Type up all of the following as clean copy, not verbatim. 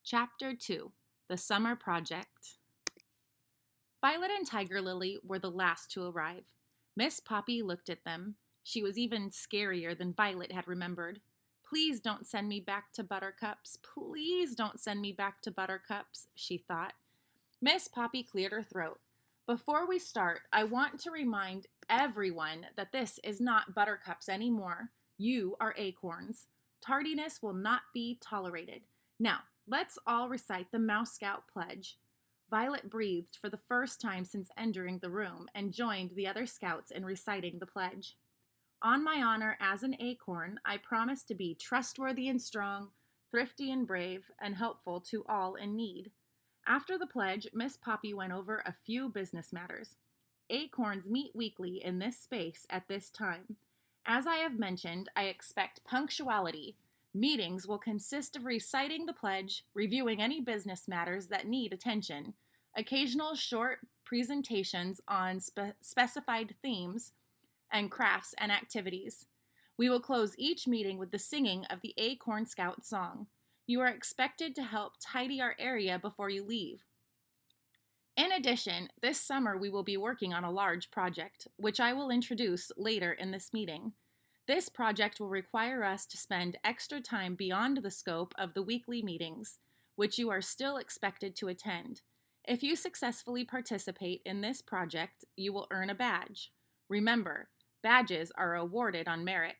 Chapter 2 The Summer Project. Violet and Tiger Lily were the last to arrive. Miss Poppy looked at them. She was even scarier than Violet had remembered. Please don't send me back to Buttercups. Please don't send me back to Buttercups, she thought. Miss Poppy cleared her throat. Before we start, I want to remind everyone that this is not Buttercups anymore. You are acorns. Tardiness will not be tolerated. Now, let's all recite the Mouse Scout pledge. Violet breathed for the first time since entering the room and joined the other scouts in reciting the pledge. On my honor as an acorn, I promise to be trustworthy and strong, thrifty and brave, and helpful to all in need. After the pledge, Miss Poppy went over a few business matters. Acorns meet weekly in this space at this time. As I have mentioned, I expect punctuality. Meetings will consist of reciting the pledge, reviewing any business matters that need attention, occasional short presentations on specified themes, and crafts and activities. We will close each meeting with the singing of the Acorn Scout song. You are expected to help tidy our area before you leave. In addition, this summer we will be working on a large project, which I will introduce later in this meeting. This project will require us to spend extra time beyond the scope of the weekly meetings, which you are still expected to attend. If you successfully participate in this project, you will earn a badge. Remember, badges are awarded on merit.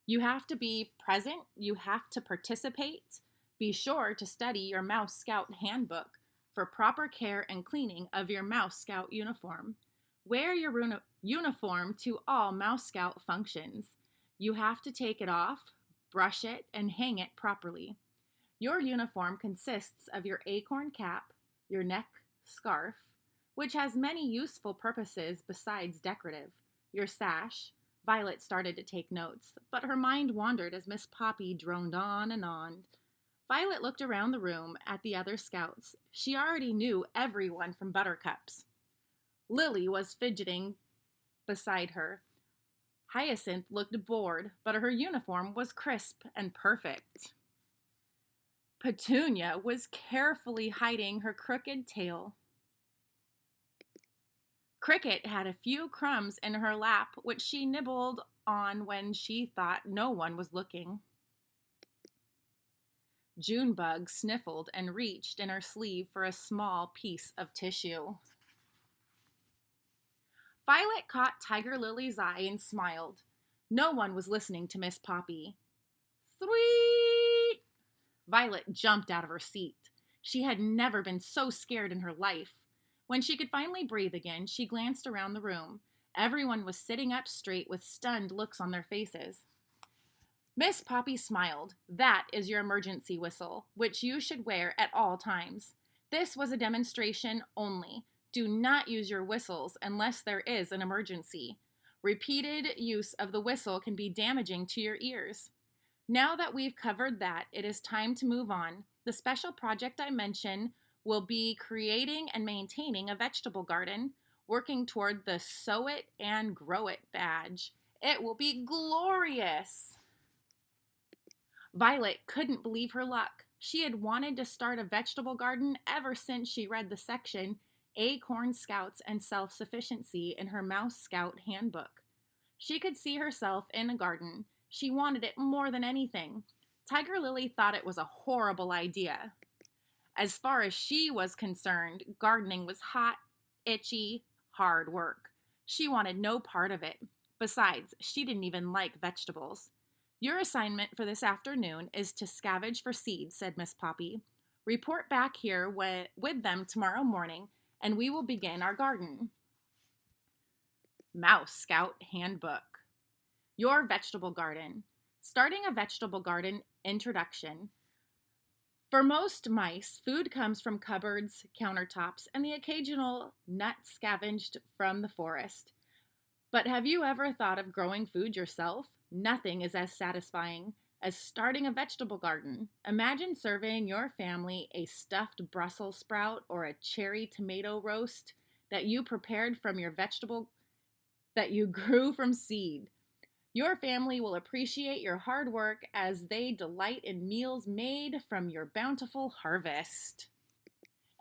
You have to be present, you have to participate. Be sure to study your Mouse Scout handbook for proper care and cleaning of your Mouse Scout uniform. Wear your uniform to all Mouse Scout functions. You have to take it off, brush it, and hang it properly. Your uniform consists of your acorn cap, your neck scarf, which has many useful purposes besides decorative, your sash. Violet started to take notes, but her mind wandered as Miss Poppy droned on and on. Violet looked around the room at the other scouts. She already knew everyone from Buttercups. Lily was fidgeting beside her. Hyacinth looked bored, but her uniform was crisp and perfect. Petunia was carefully hiding her crooked tail. Cricket had a few crumbs in her lap, which she nibbled on when she thought no one was looking. Junebug sniffled and reached in her sleeve for a small piece of tissue. Violet caught Tiger Lily's eye and smiled. No one was listening to Miss Poppy. Threet! Violet jumped out of her seat. She had never been so scared in her life. When she could finally breathe again, she glanced around the room. Everyone was sitting up straight with stunned looks on their faces. Miss Poppy smiled. That is your emergency whistle, which you should wear at all times. This was a demonstration only. Do not use your whistles unless there is an emergency. Repeated use of the whistle can be damaging to your ears. Now that we've covered that, it is time to move on. The special project I mentioned will be creating and maintaining a vegetable garden, working toward the Sow It and Grow It badge. It will be glorious! Violet couldn't believe her luck. She had wanted to start a vegetable garden ever since she read the section Acorn Scouts and Self-Sufficiency in her Mouse Scout handbook. She could see herself in a garden. She wanted it more than anything. Tiger Lily thought it was a horrible idea. As far as she was concerned, gardening was hot, itchy, hard work. She wanted no part of it. Besides, she didn't even like vegetables. Your assignment for this afternoon is to scavenge for seeds, said Miss Poppy. Report back here with them tomorrow morning, and we will begin our garden. Mouse Scout Handbook. Your vegetable garden. Starting a vegetable garden introduction. For most mice, food comes from cupboards, countertops, and the occasional nut scavenged from the forest. But have you ever thought of growing food yourself? Nothing is as satisfying as starting a vegetable garden. Imagine serving your family a stuffed Brussels sprout or a cherry tomato roast that you prepared from your vegetable that you grew from seed. Your family will appreciate your hard work as they delight in meals made from your bountiful harvest.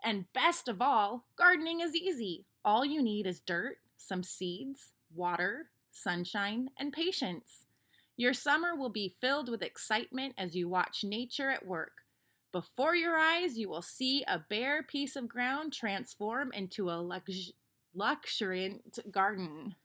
And best of all, gardening is easy. All you need is dirt, some seeds, water, sunshine, and patience. Your summer will be filled with excitement as you watch nature at work. Before your eyes, you will see a bare piece of ground transform into a luxuriant garden.